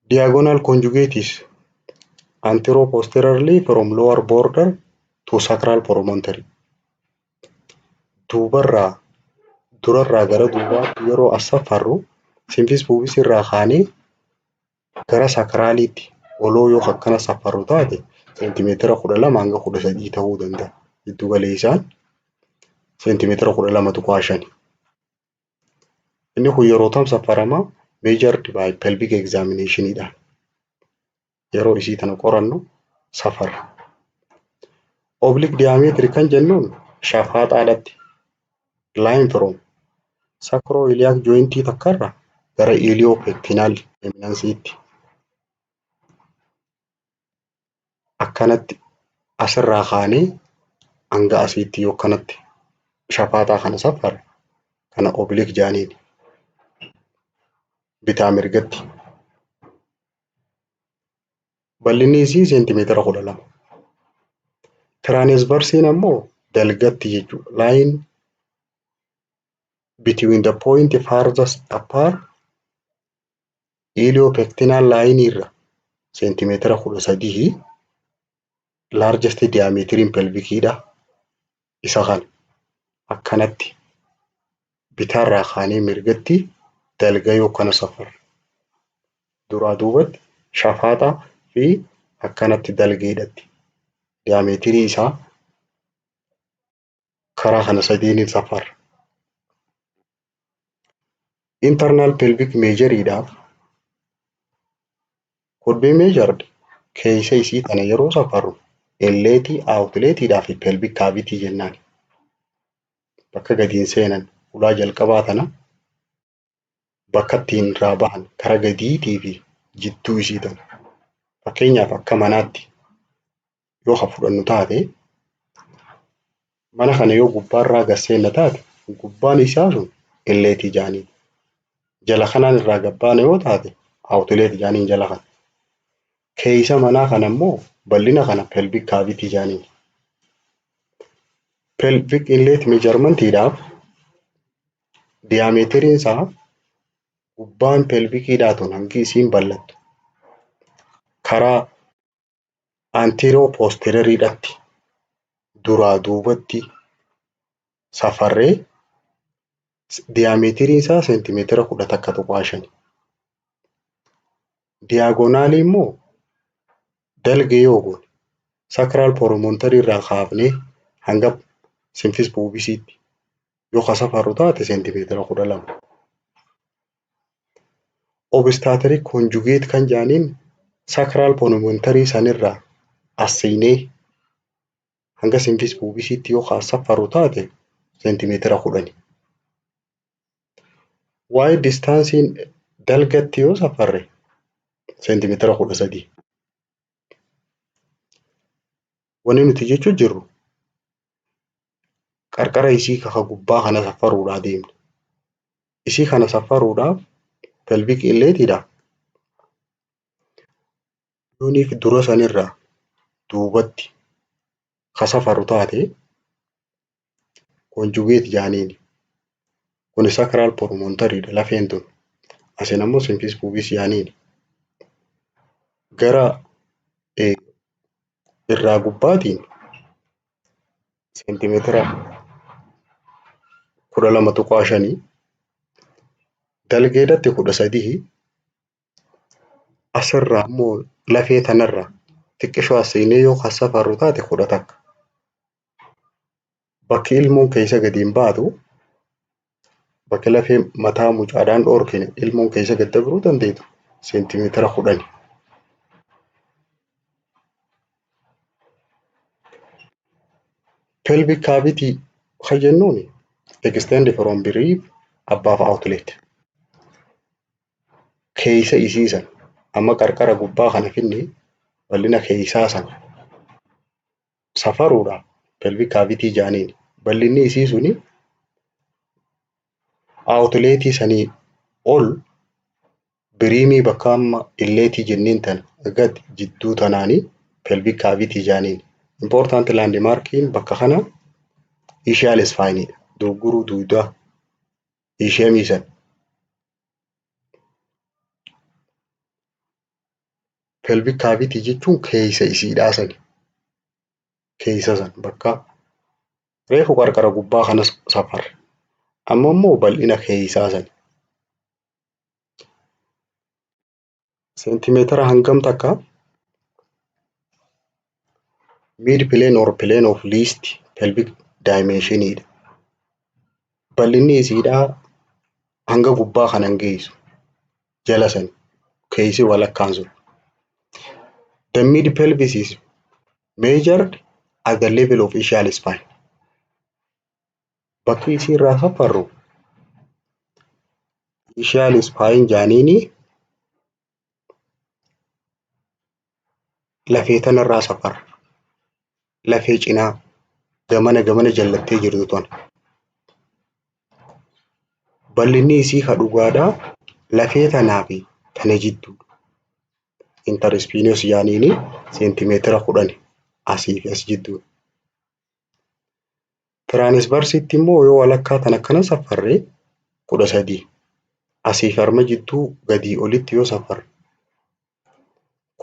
Diagonal conjugates anteroposteriorly from lower border to sacral promontory. Durarraa gara duubaatti yeroo as safarru simfis pubis irraa kaanee gara sakraaliitti oloo yoo akkana safarru taate seentimeetira 12 hanga 13 ta'uu danda'a. Giddu galeessaan seentimeetira 12.5. Inni kun yeroo tam safarama measured by pelvic examination dha. Yeroo isii tana qorannu safarra. Oblique diameter kan jennuun shafaaxaadhatti line from sacroiliac joint takkarra gara iliopectineal eminenceetti. Akkanatti asirraa kaanee hanga asiitti yoo kanatti shafaaxaa kana safarra kana oblique jaaniin. Bitaa mirgatti. Bal'inni isii seentimeetira 12. Tiraanisvarsiin ammoo dalgatti jechuudha. Line between the point farthest apart iliopectineal line irra seentimeetira 13 largest diameter in pelvicidha. Isa kana akkanatti bitaarraa kaanee mirgatti dalga yoo kana safarra. Duraa duubatti shafaaxaa fi akkanatti dalgeedhatti. Diameetirii isaa karaa kana sadiin safarra. Internal pelvic measureedhaaf could be measured keessa isii tana yeroo safarru inleetii outleetiidhaa fi pelvic cavity jennaan. Bakka gadiin seenan ulaa jalqabaa tana bakka ittiin irraa bahan kara gadiitii fi jidduu isii tana. Fakkeenyaaf akka manaatti yoo fudhannu taate mana kana yoo gubbaarraa gasseenna taate gubbaan isaa sun inleetii jaaniin. Jala kanaan irraa gabbaana yoo taate outlet jaaniin jala kana. Keessa manaa kana immoo bal'ina kana pelvic cavity jaaniin. Pelvic inlet measurementidhaaf diameteriin isaa gubbaan pelvicidhaa tun hangi isiin bal'attu karaa anterior posteriorly'dhatti duraa duubatti safarree diameteriin isaa seentimeetira 10.5. Diagonaalii immoo dalga yoo goone sacral promontory irraa kaafnee hanga simfis pubisiitti yoo safarru taate seentimeetira 12. Obstetric conjugate kan jaaniin sacral promontory sanirraa asseenee hanga simfis pubisiitti yoo safarru taate seentimeetira 10. Wide distancein dalgatti yoo safarre seentimeetira 13. Wanni nuti jechuu jirru qarqara isii kaka gubbaa kana safaruudhaa deemna. Isii kana safaruudhaaf pelvic inletidha. Yooniif dura sanirraa duubatti ka safaru taate conjugate jaaniin. Kun sacral promontory'dha lafeen tun. Asin ammoo simfis pubis jaaniin. Gara irraa gubbaatiin seentimeetira 12.5 dalgeedhatti 13 asirraa immoo lafee tanarra xiqqishoo asseenee yoo safarru taate 11. Bakki ilmoon keessa gadiin baatu bakki lafee mataa mucaadhaan dhoorkine ilmoon keessa gad dabruu dandeetu seentimeetira 10. Pelvic cavity kan jennuun extend from brief above outlet. Keessa isiisan amma qarqara gubbaa kana finne bal'ina keessaa sana safaruudhaaf pelvic cavity jaaniin bal'inni isii suni outleetii sanii ol biriimii bakka amma illeetii jenneen tana gad jidduu tanaanii pelvic cavity jaaniin. Important landmarkiin bakka kana ischial spine doggoruu duudaa ishee miisan. Pelvic cavity jechuun keessa isiidhaa sani. Keessa san bakka reefu qarqara gubbaa kanas safarre. Amma immoo bal'ina keessaa sani. Seentimeetira hangam takka mid plane or plane of least pelvic dimensionidha. Bal'inni isiidhaa hanga gubbaa kanan geessu jala sani keessi walakkaan sun. The mid pelvis is measured at the level of ischial spine. Bakki isii irraa safarru ischial spine jaaniini lafee tanarraa safarra. Lafee cinaa gamana jallattee jirtu tana. Bal'inni isii ka dhugaadhaa lafee tanaa fi tana jidduu interspinous jaaniini seentimeetira 10 asii fi as jidduu. Transversitti immoo yoo walakkaa tan akkana safarree 13 asii fi harma jidduu gadii olitti yoo safarre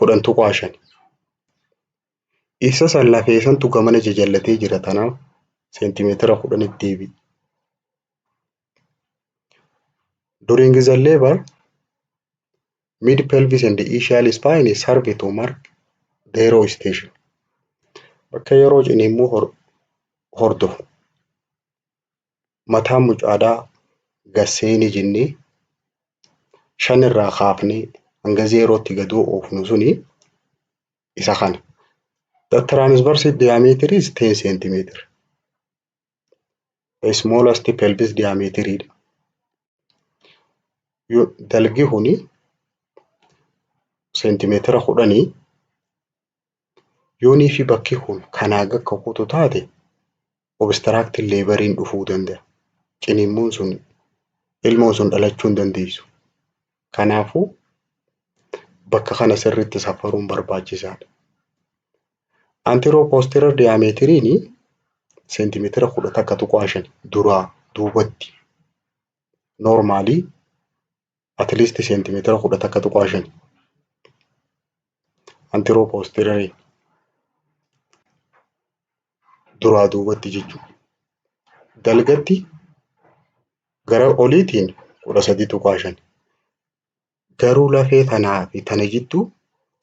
10.5. Isa san lafee santu gamana jajallatee jira tanaaf seentimeetira 10 deebi. During the labor, mid pelvis and the ischial spine serve to mark the zero station. Bakka yeroo ciniinimmoo hordofu. Mataa mucaadhaa gasseenii jennee 5 irraa kaafnee hanga 0tti gadoo oofnu suni isa kana. The transverse diameter is 10 cm. The smallest pelvis diameter idha. Dalgi kuni seentimeetira 10 yoonii fi bakki kun kanaa gakka kutu taate obstructive laboriin dhufuu danda'a. Ciniinmuun sun ilmoon sun dhalachuu hin dandeessu. Kanaafuu bakka kana sirriitti safaruun barbaachisaadha. Anteroposterior diameteriin seentimeetira 10.5 duraa duubatti. Normaalii at least seentimeetira 10.5 anteroposterior duraa duubatti jechuudha. Dalgatti gara oliitiin 13.5 garuu lafee tanaa fi tana jidduu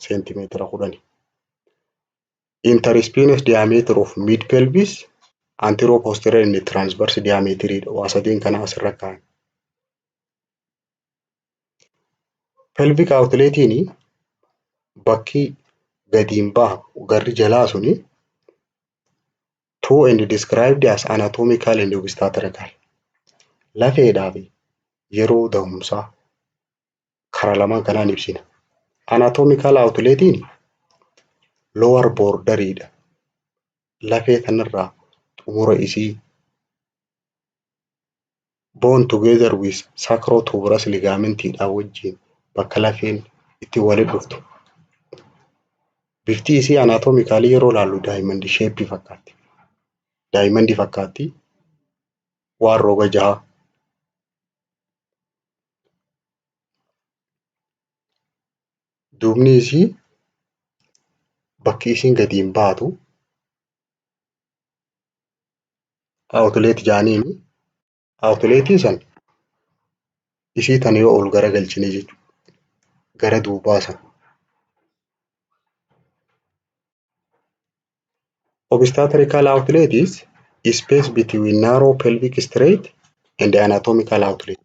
seentimeetira 10. Interspinous diameter of mid pelvis anteroposterior and transverse diameter waa sadeen kana asirra kaa'an. Pelvic outletiin bakki gadiin bahu garri jalaa suni two and described as anatomical and obstetrical. Lafeedhaa fi yeroo da'umsaa kara lamaan kanaan ibsina. Anatomical outletiin lower borderidha. Lafee tanarraa xumura isii bone together with sacrotuberous ligamentidha wajjin bakka lafeen itti walitti dhuftu. Bifti isii anatomically yeroo laallu diamond shape fakkaatti. Diamond fakkaatti waan roga jaha. Duubni isii bakki isiin gadiin baatu outlet jaaniini. Outletii san isii tan yoo ol gara galchine jechuudha. Gara duubaa san. Obstetrical outlet is space between narrow pelvic straight and the anatomical outlet.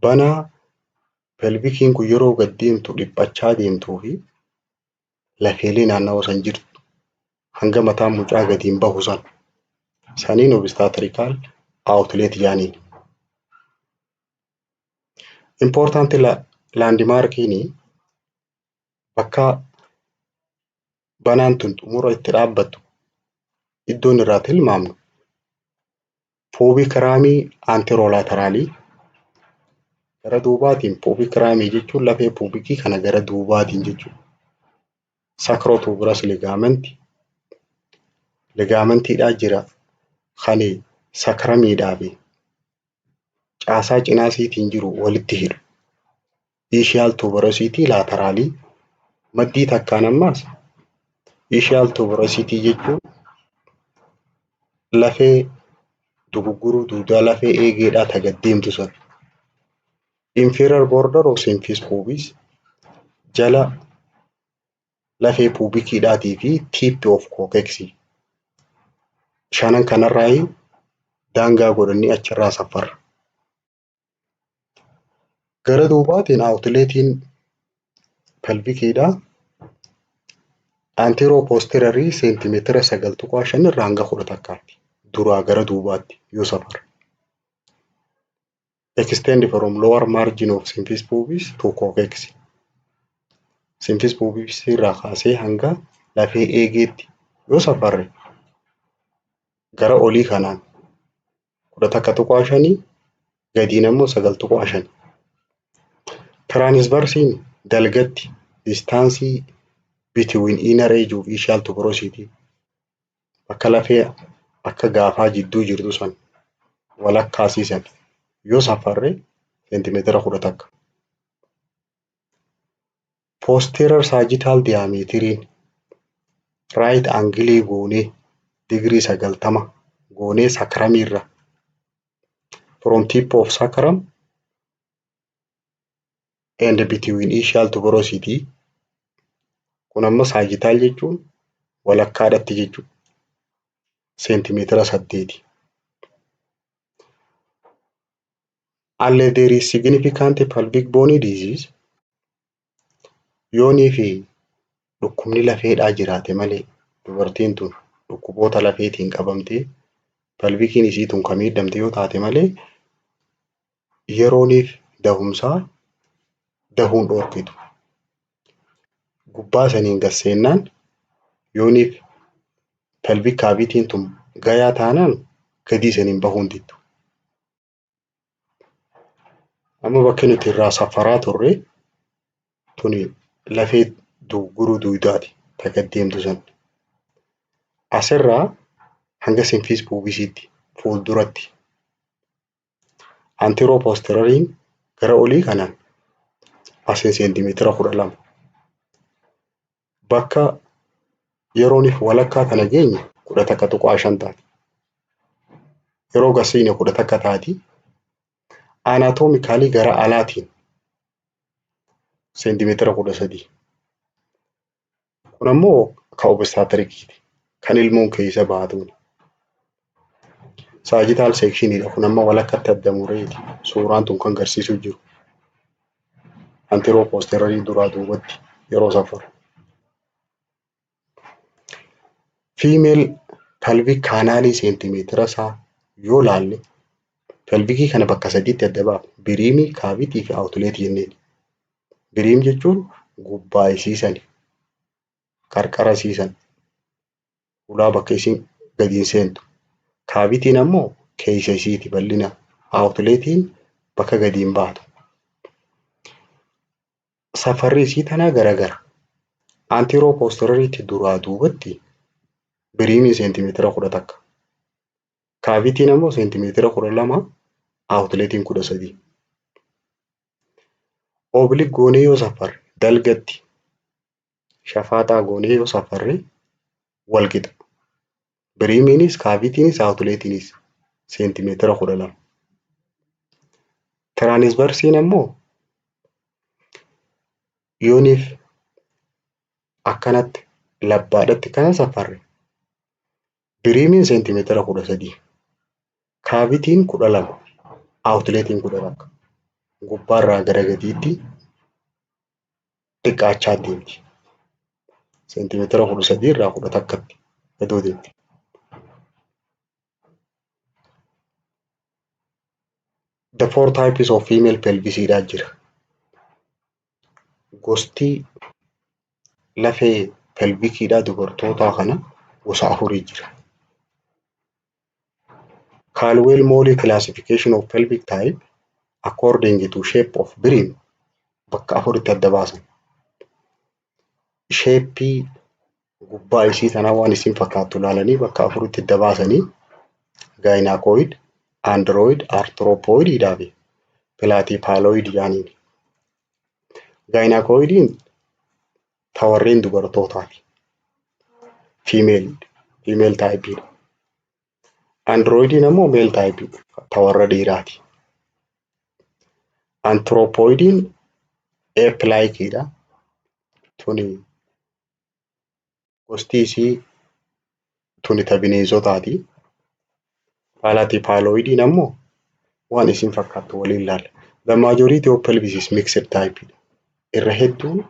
Banaa pelvikiin kun yeroo gad deemtu dhiphachaa deemtuu fi lafeelee naannawaa san jirtu hanga mataan mucaa gadiin bahu san saniin obstetrical outlet jaaniin. Important landmarkiin bakka banaan tun xumura itti dhaabbattu iddoon irraa tilmaamnu pubic ramii anterolateraalii gara duubaatiin pubic ramii jechuun lafee pubikii kana gara duubaatiin jechuudha. Sacrotuberous ligaamentiidhaa jira kan sakramiidhaa fi caasaa cinaasiitiin jiru walitti hidhu. Ischial tuberosity lateraalii maddii takkaan ammaas ischial tuberosity jechuun lafee dugugguruu duudaa lafee eegeedhaa ta gad deemtu sana. Inferior border of symphysis pubis jala lafee pubikiidhaatii fi tip of coccyx shanan kanarraa daangaa godhanii achirraa safarra. Gara duubaatiin outletiin pelvikiidhaa anteroo posteriorly seentimeetira 9.5 irraa hanga 11 duraa gara duubaatti yoo safarre. Extend from lower margin of symphysis pubis to coccyx. Symphysis pubis irraa kaasee hanga lafee eegeetti yoo safarre gara olii kanaan 11.5 gadiin ammoo 9.5. Transversiin dalgatti distaansii between inner edge of ischial tuberosity akka lafee akka gaafaa jidduu jirtu san walakkaasiisan yoo safarre seentimeetira 11. Posterior sagittal diametiriin right angle goonee digirii 90 goonee sakramiirra from tip of sacrum and between ischial tuberosity kun amma sagittal jechuun walakkaadhatti jechuudha. Seentimeetira 8. Unless there is significant pelvic bone disease yoonii fi dhukkubni lafeedhaa jiraate malee dubartiin tun dhukkuboota lafeetiin qabamtee pelvikiin isii tun kan miidhamte yoo taate malee yerooniif dahumsaa dahuun dhoorkitu. Gubbaa saniin gasseennaan yooniif pelvic cavity tun gayaa taanaan gadii saniin bahuun dittu. Amma bakki nuti irraa safaraa turre tuni lafee dugugguruu duudaati ta gad deemtu san. Asirraa hanga symphysis pubisiitti fuulduratti anteroo posterioriin gara olii kanaan asiin seentimeetira 12. Bakka yerooniif walakkaa kana geenye 11.5 taati. Yeroo gasiine 11 taati. Anaatoomikaalii gara alaatiin seentimeetira 13. Kun ammoo ka obstaatirikiiti kan ilmoon keessa baatuuni. Sagittal sectioniidha kun amma walakkatti adda mureeti suuraan tun kan agarsiisuu jiru. Anteroo posteriorly duraa duubatti yeroo safaru. Female pelvic canalii seentimeetira isaa yoo laalle pelvikii kana bakka sadiitti adda baafna. Biriimii, kaavitii fi outletii jenneen. Biriim jechuun gubbaa isiisan qarqara isiisan ulaa bakka isiin gadiin seentu. Kaavitiin ammoo keessa isiiti bal'ina. Outletiin bakka gadiin baatu. Safarri isii tanaa garagara. Anteroo posterioriitti duraa duubatti biriimiin seentimeetira 11. Kaavitiin ammoo seentimeetira 12. Outletiin 13. Oblique goonee yoo safarre dalgatti shafaaxaa goonee yoo safarre walqixa. Biriimiinis kaavitiinis outleetiinis seentimeetira 12. Transversiin ammoo yooniif akkanatti labbaadhatti kana safarre biriimiin seentimeetira 13. Kaavitiin 12. Outletiin 12. Gubbaarraa gara gadiitti xiqqaachaa deemti. Seentimeetira 13 irraa 11tti gadoo deemti. The 4 types of female pelvisiidhaa jira. Gosti lafee pelvikiidhaa dubartootaa kana gosa 4 jira. Caldwell-Molly classification of pelvic type according to shape of brim bakka afuritti adda baasan. Sheeppii gubbaa ishii tanaa waan isin fakkaattu ilaalanii bakka afuritti adda baasanii gaayinaakoid, androoid, artiroopoidii fi pilaatipaaloid jedhaniin. Gaayinaakoidiin ta warreen dubartootaati. Female typeidha. Androoidiin ammoo male typeidha. Ta warra dhiiraati. Antiroopoidiin ape-likeidha. Tuni gosti isii tuni ta bineensotaati. Pilaatipaaloidiin ammoo waan isin fakkaattu waliin ilaalla. The majority of pelvis is mixed typeidha. Irra hedduun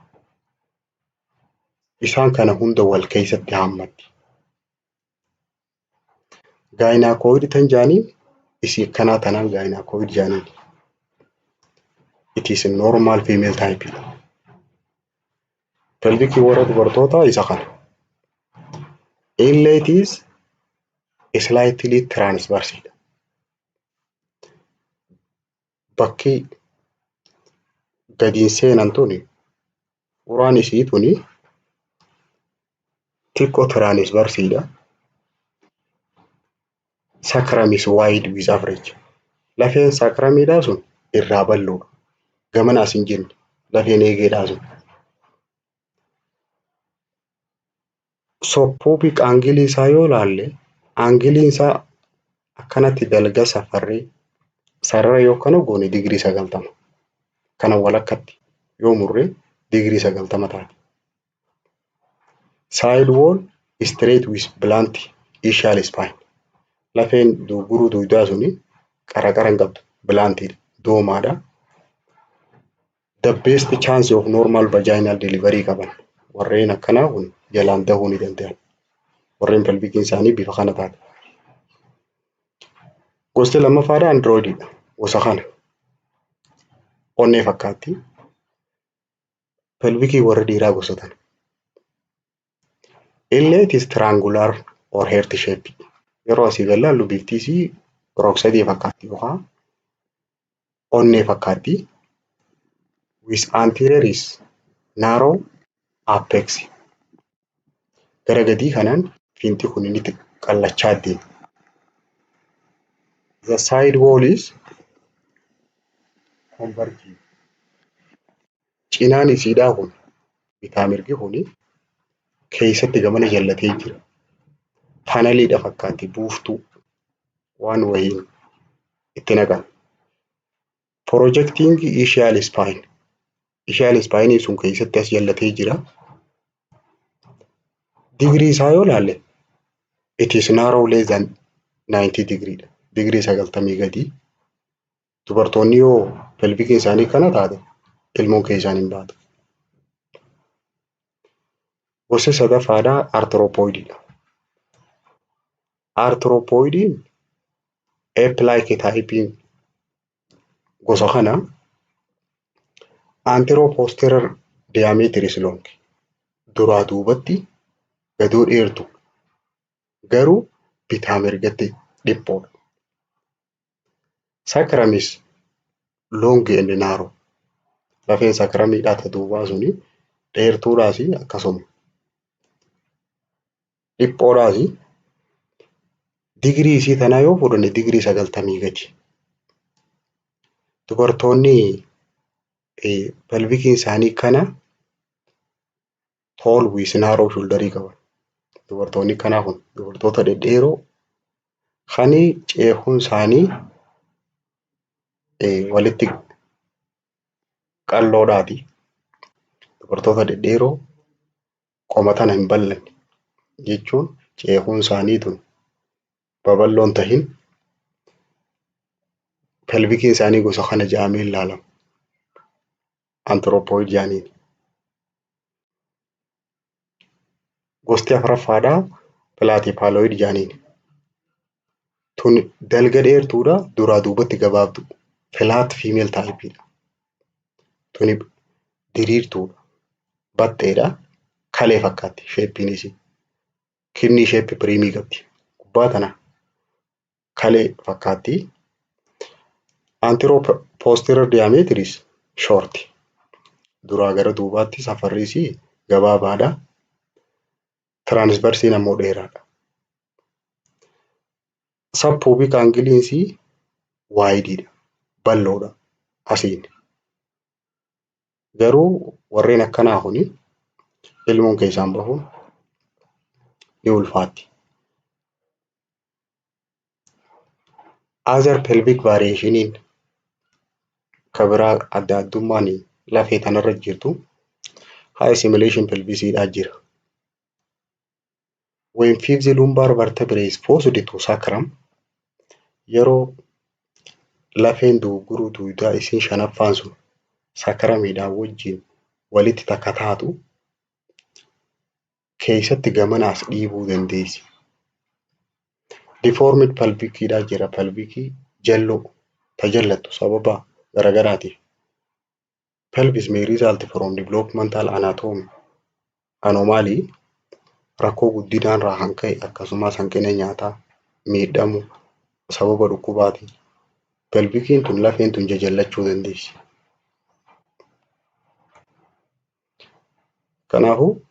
isaan kana hunda wal keessatti haammatti. Gaayinaakoid tan jedhaniin isii akkanaa tanaan gaayinaakoid jedhaniin. It is a normal female typeidha. Pelvikii warra dubartootaa isa kana. Inlet is slightly transverse. Bakki gadiin seenan tuni uraan isii tuni xiqqoo transverseidha. Sacrum is wide with average. Lafeen sacramiidhaa sun irraa bal'oodha. Gamanaas hin jenne lafeen eegeedhaa sun. Pubic angle isaa yoo ilaalle angiliin isaa akkanatti dalga safarree sarara yoo kana goone digirii 90. Kana walakkatti yoo murre digirii 90 taati. Side wall straight with blunt ischial spine. Lafeen guruu dugdaa suni qara hin qabdu. Bluntidha. Doomaadha. The best chance of normal vaginal delivery qaban. Warreen akkanaa kun jalaan dahuu ni danda'an. Warreen pelvikiin isaanii bifa kana taate. Gosti lammaffaadha androoididha. Gosa kana. Onnee fakkaatti. Pelvikii warra dhiiraa gosatan. Inlet is triangular or heart shape. Yeroo asii galaallu bifti isii rog-sadee fakkaatti yookaan onnee fakkaatti. With anterior is narrow apex. Gara gadii kanaan fiinti kun inni qallachaa deema. The side wall is converging. Cinaan isiidhaa kun bitaa mirgi kuni keessatti gamana jallatee jira. Paneliidha fakkaatti buuftuu waan wayiin itti naqan. Projecting ischial spine. Ischial spine sun keessatti as jallatee jira. Digirii isaa yoo ilaalle it is narrow less than 90 degreedha. Digirii 90 gadi. Dubartoonni yoo pelvikiin isaanii kana taate ilmoon keessaan hin baatu. Gosa sadaffaadhaa artiroopoidiidha. Artiroopoidiin ape-like typein gosa kana anteroposterior diameter is long. Duraa duubatti gadoo dheertu garuu bitaa mirgatti dhiphoodha. Sacrum is long and narrow. Lafeen sacramiidhaa ta duubaa suni dheertuudhaas akkasuma dhiphoodhaas. Digirii isii tanaa yoo fudhanne digirii 90 gadi. Dubartoonni pelvikiin isaanii kana tall with narrow shoulderii qaban. Dubartoonni kanaa kun dubartoota dhedheeroo kani ceekuun isaanii walitti qalloodhaati. Dubartoota dhedheeroo qomatana hin bal'anne jechuun ceekuun isaanii tun babal'oon tahin pelvikiin isaanii gosa kana jedhamee ilaalama. Antiroopoid jedhaniin. Gosti afuraffaadhaa pilaatipaaloid jedhaniin. Tun dalga dheertuudha duraa duubatti gabaabdu. Flat female typeidha. Tuni diriirtuudha. Baxxeedha. Kalee fakkaatti sheeppiin isii. Kidney shape piriimii qabdi. Gubbaa tana kalee fakkaatti. Anteroo posterior diameter is short. Duraa gara duubaatti safarri isii gabaabaadha. Transversiin ammoo dheeraadha. Subpubic angle isii wide'dha. Bal'oodha. Asiin. Garuu warreen akkanaa kuni ilmoon keessaan bahuun ni ulfaatti. Other pelvic variationiin kabiraa adda addummaan lafee tanarra jirtu high simulation pelvisiidhaa jira. When fifth lumbar vertebrae is forced to sacrum, yeroo lafeen duuguruu duudaa isiin shanaffaan sun sakramiidhaan wajjin walitti takka taatu keessatti gamanaas dhiibuu dandeessi. Deformid pelvicidhaa jira. Pelvikii jalloo tajallattu sababa garagaraatiif. Pelvis may result from developmental anatomy anomaly, rakkoo guddinaan irraa kan ka'e akkasumas hanqina nyaataa, miidhamuu sababa dhukkubaatiin pelvikiin tun lafeen tun jajallachuu dandeessi. Kanaafuu